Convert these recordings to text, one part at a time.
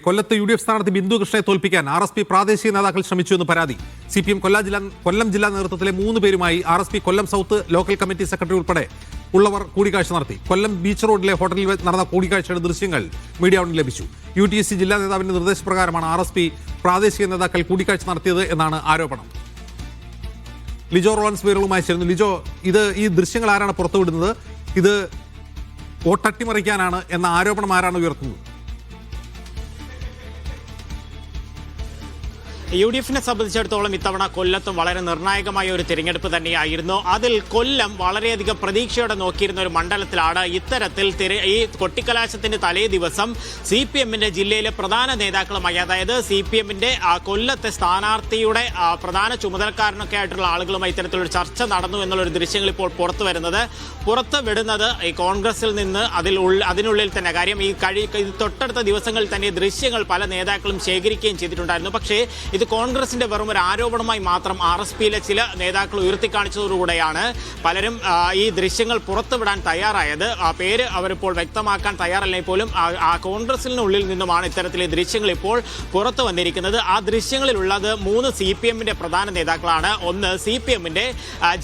കൊല്ലത്ത് U D F സ്ഥാനാർത്ഥി ബിന്ദു കൃഷ്ണയെ തോൽപ്പിക്കാൻ RSP പ്രാദേശിക നേതാക്കൾ ശ്രമിച്ചു എന്ന് പരാതി. CPM കൊല്ലം ജില്ലാ നേതൃത്വത്തിലെ 3 പേരുമായി RSP കൊല്ലം സൗത്ത് ലോക്കൽ കമ്മിറ്റി സെക്രട്ടറി ഉൾപ്പെടെ ഉള്ളവർ കൂടിക്കാഴ്ച നടത്തി. കൊല്ലം ബീച്ച് റോഡിലെ ഹോട്ടലിൽ നടന്ന കൂടിക്കാഴ്ചയുടെ ദൃശ്യങ്ങൾ മീഡിയ വണ്ണിന് ലഭിച്ചു. UTC ജില്ലാ നേതാവിന്റെ നിർദ്ദേശപ്രകാരമാണ് RSP പ്രാദേശിക നേതാക്കൾ കൂടിക്കാഴ്ച നടത്തിയത് എന്നാണ് ആരോപണം. ലിജോ റോളൻസ് വിവരങ്ങളുമായി ചേരുന്നു. ലിജോ, ഈ ദൃശ്യങ്ങൾ ആരാണ് പുറത്തുവിടുന്നത്? ഇത് വോട്ടട്ടിമറിക്കാനാണ് എന്ന ആരോപണം ആരാണ് ഉയർത്തുന്നത്? UDF സംബന്ധിച്ചിടത്തോളം ഇത്തവണ കൊല്ലത്തും വളരെ നിർണായകമായ ഒരു തിരഞ്ഞെടുപ്പ് തന്നെയായിരുന്നു. അതിൽ കൊല്ലം വളരെയധികം പ്രതീക്ഷയോടെ നോക്കിയിരുന്ന ഒരു മണ്ഡലത്തിലാണ് ഇത്തരത്തിൽ ഈ കൊട്ടിക്കലാശത്തിന്റെ തലേ ദിവസം CPM-ന്റെ ജില്ലയിലെ പ്രധാന നേതാക്കളുമായി, അതായത് CPM-ന്റെ കൊല്ലത്തെ സ്ഥാനാർത്ഥിയുടെ പ്രധാന ചുമതലക്കാരനൊക്കെ ആയിട്ടുള്ള ആളുകളുമായി ഇത്തരത്തിലൊരു ചർച്ച നടന്നു എന്നുള്ളൊരു ദൃശ്യങ്ങൾ ഇപ്പോൾ പുറത്തു വിടുന്നത് ഈ കോൺഗ്രസിൽ നിന്ന് അതിനുള്ളിൽ തന്നെ. കാര്യം ഈ തൊട്ടടുത്ത ദിവസങ്ങളിൽ തന്നെ ദൃശ്യങ്ങൾ പല നേതാക്കളും ശേഖരിക്കുകയും ചെയ്തിട്ടുണ്ടായിരുന്നു. പക്ഷേ ഇത് കോൺഗ്രസിന്റെ വെറും ഒരു ആരോപണമായി മാത്രം RSPയിലെ ചില നേതാക്കൾ ഉയർത്തിക്കാണിച്ചതോടുകൂടെയാണ് പലരും ഈ ദൃശ്യങ്ങൾ പുറത്തുവിടാൻ തയ്യാറായത്. ആ പേര് അവരിപ്പോൾ വ്യക്തമാക്കാൻ തയ്യാറല്ലെങ്കിൽ പോലും ആ കോൺഗ്രസിനുള്ളിൽ നിന്നുമാണ് ഇത്തരത്തിലെ ദൃശ്യങ്ങൾ ഇപ്പോൾ പുറത്തു വന്നിരിക്കുന്നത്. ആ ദൃശ്യങ്ങളിലുള്ളത് 3 CPM-ന്റെ പ്രധാന നേതാക്കളാണ്. ഒന്ന് CPM-ന്റെ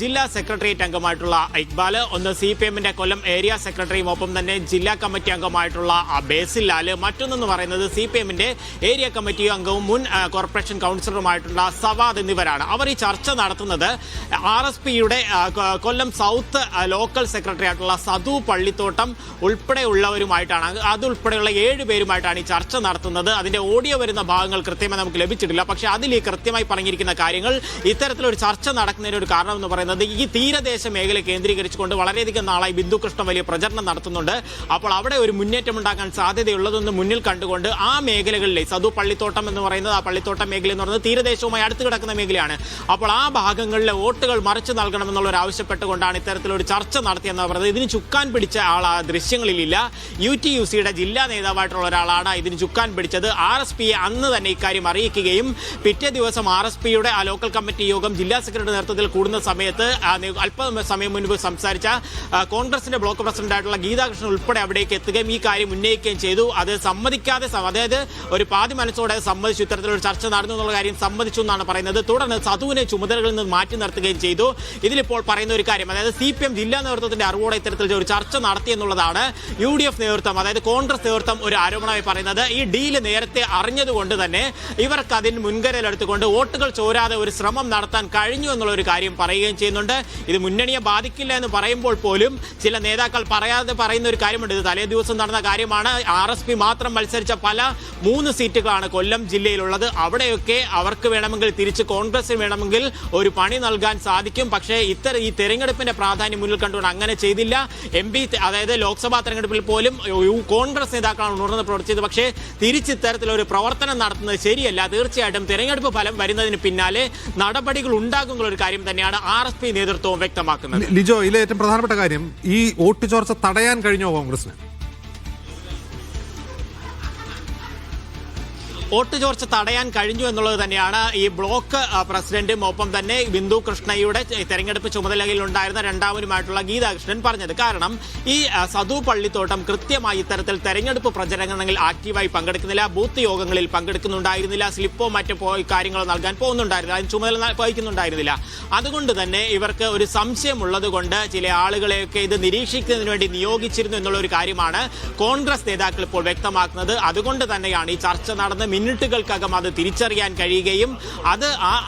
ജില്ലാ സെക്രട്ടേറിയറ്റ് അംഗമായിട്ടുള്ള ഇക്ബാൽ, ഒന്ന് CPM-ന്റെ കൊല്ലം ഏരിയ സെക്രട്ടറിയും ഒപ്പം തന്നെ ജില്ലാ കമ്മിറ്റി അംഗമായിട്ടുള്ള ബേസിൽ ലാൽ, മറ്റൊന്നെന്ന് പറയുന്നത് CPM-ന്റെ ഏരിയ കമ്മിറ്റി അംഗവും മുൻ കോർപ്പറേഷൻ കൗൺസിലറുമായിട്ടുള്ള സവാദ് എന്നിവരാണ്. അവർ ഈ ചർച്ച നടത്തുന്നത് RSPയുടെ കൊല്ലം സൗത്ത് ലോക്കൽ സെക്രട്ടറി ആയിട്ടുള്ള സതു പള്ളിത്തോട്ടം ഉൾപ്പെടെയുള്ളവരുമായിട്ടാണ്. അതുൾപ്പെടെയുള്ള 7 പേരുമായിട്ടാണ് ഈ ചർച്ച നടത്തുന്നത്. അതിന്റെ ഓഡിയോ വരുന്ന ഭാഗങ്ങൾ കൃത്യമായി നമുക്ക് ലഭിച്ചിട്ടില്ല. പക്ഷേ അതിൽ ഈ കൃത്യമായി പറഞ്ഞിരിക്കുന്ന കാര്യങ്ങൾ, ഇത്തരത്തിലൊരു ചർച്ച നടക്കുന്നതിന് ഒരു കാരണം എന്ന് പറയുന്നത് ഈ തീരദേശ മേഖല കേന്ദ്രീകരിച്ചുകൊണ്ട് വളരെയധികം നാളായി ബിന്ദു കൃഷ്ണ വലിയ പ്രചരണം നടത്തുന്നുണ്ട്. അപ്പോൾ അവിടെ ഒരു മുന്നേറ്റം ഉണ്ടാക്കാൻ സാധ്യതയുള്ളതൊന്ന് മുന്നിൽ കണ്ടുകൊണ്ട് ആ മേഖലകളിലെ സതു പള്ളിത്തോട്ടം എന്ന് പറയുന്നത്, ആ പള്ളിത്തോട്ടം മേഖല എന്ന് പറയുന്നത് തീരദേശവുമായി അടുത്ത് കിടക്കുന്ന മേഖലയാണ്. അപ്പോൾ ആ ഭാഗങ്ങളിലെ വോട്ടുകൾ മറിച്ചു നൽകണമെന്നുള്ളൊരു ആവശ്യപ്പെട്ടുകൊണ്ടാണ് ഇത്തരത്തിലൊരു ചർച്ച നടത്തിയെന്ന് പറയുന്നത്. ഇതിന് ചുക്കാൻ പിടിച്ച ആൾ ആ ദൃശ്യങ്ങളിലില്ല. UTUCയുടെ ജില്ലാ നേതാവായിട്ടുള്ള ഒരാളാണ് ഇതിന് ചുക്കാൻ പിടിച്ചത്. RSPയെ അന്ന് തന്നെ ഇക്കാര്യം അറിയിക്കുകയും പിറ്റേ ദിവസം RSPയുടെ ആ ലോക്കൽ കമ്മിറ്റി യോഗം ജില്ലാ സെക്രട്ടറി നേതൃത്വത്തിൽ കൂടുന്ന സമയത്ത് അല്പ സമയം മുൻപ് സംസാരിച്ച കോൺഗ്രസിന്റെ ബ്ലോക്ക് പ്രസിഡന്റായിട്ടുള്ള ഗീതാകൃഷ്ണൻ ഉൾപ്പെടെ അവിടേക്ക് എത്തുകയും ഈ കാര്യം ഉന്നയിക്കുകയും ചെയ്തു. അത് സമ്മതിക്കാതെ, അതായത് ഒരു പാതി മനസ്സോടെ സമ്മതിച്ചു, ഇത്തരത്തിലൊരു ചർച്ച നടന്നു എന്നുള്ള കാര്യം സമ്മതിച്ചു എന്നാണ് പറയുന്നത്. തുടർന്ന് സതുവിനെ ചുമതലകളിൽ നിന്ന് മാറ്റി നിർത്തുകയും ചെയ്തു. ഇതിലിപ്പോൾ പറയുന്ന ഒരു കാര്യം, അതായത് CPM ജില്ലാ നേതൃത്വത്തിന്റെ അറിവോടെ ഇത്തരത്തിൽ ഒരു ചർച്ച നടത്തി എന്നുള്ളതാണ് UDF നേതൃത്വം, അതായത് കോൺഗ്രസ് നേതൃത്വം ഒരു ആരോപണമായി പറയുന്നത്. ഈ ഡീല് നേരത്തെ അറിഞ്ഞതുകൊണ്ട് തന്നെ ഇവർക്ക് അതിന് മുൻകരുതലെടുത്തുകൊണ്ട് വോട്ടുകൾ ചോരാതെ ഒരു ശ്രമം നടത്താൻ കഴിഞ്ഞു എന്നുള്ള ഒരു കാര്യം പറയുകയും ചെയ്യുന്നുണ്ട്. ഇത് മുന്നണിയെ ബാധിക്കില്ല എന്ന് പറയുമ്പോൾ പോലും ചില നേതാക്കൾ പറയുന്ന ഒരു കാര്യമുണ്ട്. ഇത് തലേ ദിവസം നടന്ന കാര്യമാണ്. RSP മാത്രം മത്സരിച്ച 3 സീറ്റുകളാണ് കൊല്ലം ജില്ലയിലുള്ളത്. അവിടെയൊക്കെ അവർക്ക് വേണമെങ്കിൽ തിരിച്ച് കോൺഗ്രസിന് വേണമെങ്കിൽ ഒരു പണി നൽകാൻ സാധിക്കും. പക്ഷേ ഈ തെരഞ്ഞെടുപ്പിന്റെ പ്രാധാന്യം മുന്നിൽ കണ്ടുകൊണ്ട് അങ്ങനെ ചെയ്തില്ല. MP, അതായത് ലോക്സഭാ തെരഞ്ഞെടുപ്പിൽ പോലും കോൺഗ്രസ് നേതാക്കളാണ് ഉണർന്ന് പ്രവർത്തിച്ചത്. പക്ഷേ തിരിച്ച് ഇത്തരത്തിലൊരു പ്രവർത്തനം നടത്തുന്നത് ശരിയല്ല. തീർച്ചയായിട്ടും തെരഞ്ഞെടുപ്പ് ഫലം വരുന്നതിന് പിന്നാലെ നടപടികൾ ഉണ്ടാകുന്ന ഒരു കാര്യം തന്നെയാണ് RSP നേതൃത്വവും വ്യക്തമാക്കുന്നത്. ലിജോ, ഇതിലെ ഏറ്റവും പ്രധാനപ്പെട്ട കാര്യം, ഈ വോട്ട് ചോർച്ച തടയാൻ കഴിഞ്ഞോ കോൺഗ്രസിന്? വോട്ട് ചോർച്ച തടയാൻ കഴിഞ്ഞു എന്നുള്ളത് തന്നെയാണ് ഈ ബ്ലോക്ക് പ്രസിഡന്റും ഒപ്പം തന്നെ ബിന്ദു കൃഷ്ണയുടെ തെരഞ്ഞെടുപ്പ് ചുമതലയിൽ ഉണ്ടായിരുന്ന രണ്ടാമനുമായിട്ടുള്ള ഗീതാകൃഷ്ണൻ പറഞ്ഞത്. കാരണം ഈ സതു പള്ളിത്തോട്ടം കൃത്യമായി ഇത്തരത്തിൽ തെരഞ്ഞെടുപ്പ് പ്രചരണങ്ങളിൽ ആക്റ്റീവായി പങ്കെടുക്കുന്നില്ല, ബൂത്ത് യോഗങ്ങളിൽ പങ്കെടുക്കുന്നുണ്ടായിരുന്നില്ല, സ്ലിപ്പോ മറ്റോ കാര്യങ്ങളോ നൽകാൻ പോകുന്നുണ്ടായിരുന്നില്ല, അതിന് ചുമതല വഹിക്കുന്നുണ്ടായിരുന്നില്ല. അതുകൊണ്ട് തന്നെ ഇവർക്ക് ഒരു സംശയമുള്ളത് കൊണ്ട് ചില ആളുകളെയൊക്കെ ഇത് നിരീക്ഷിക്കുന്നതിന് വേണ്ടി നിയോഗിച്ചിരുന്നു എന്നുള്ള ഒരു കാര്യമാണ് കോൺഗ്രസ് നേതാക്കൾ ഇപ്പോൾ വ്യക്തമാക്കുന്നത്. അതുകൊണ്ട് തന്നെയാണ് ഈ ചർച്ച നടന്ന് മിനിറ്റുകൾക്കകം അത് തിരിച്ചറിയാൻ കഴിയുകയും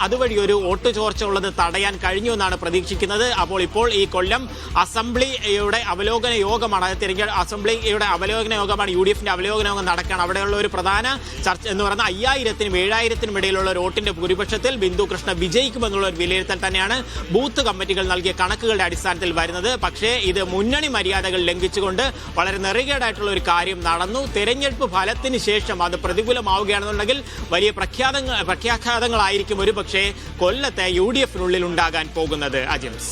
അതുവഴി ഒരു വോട്ട് ചോർച്ച ഉള്ളത് തടയാൻ കഴിഞ്ഞു എന്നാണ് പ്രതീക്ഷിക്കുന്നത്. ഇപ്പോൾ ഈ കൊല്ലം അസംബ്ലിയുടെ അവലോകന യോഗമാണ്, അസംബ്ലിയുടെ അവലോകന യോഗമാണ്, UDFന്റെ അവലോകന യോഗം നടക്കുകയാണ്. അവിടെയുള്ള ഒരു പ്രധാന ചർച്ച എന്ന് പറയുന്നത് 5000-നും 7000-നും ഇടയിലുള്ള ഒരു വോട്ടിന്റെ ഭൂരിപക്ഷത്തിൽ ബിന്ദു കൃഷ്ണ വിജയിക്കുമെന്നുള്ള ഒരു വിലയിരുത്തൽ തന്നെയാണ് ബൂത്ത് കമ്മിറ്റികൾ നൽകിയ കണക്കുകളുടെ അടിസ്ഥാനത്തിൽ വരുന്നത്. പക്ഷേ ഇത് മുന്നണി മര്യാദകൾ ലംഘിച്ചുകൊണ്ട് വളരെ നെറുകേടായിട്ടുള്ള ഒരു കാര്യം നടന്നു. തെരഞ്ഞെടുപ്പ് ഫലത്തിന് ശേഷം അത് പ്രതികൂലമാവുകയാണ് ുണ്ടെങ്കിൽ വലിയ പ്രഖ്യാഘാതങ്ങളായിരിക്കും ഒരു പക്ഷേ കൊല്ലത്തെ UDF-നുള്ളിൽ ഉണ്ടാകാൻ പോകുന്നത്. അജിംസ്.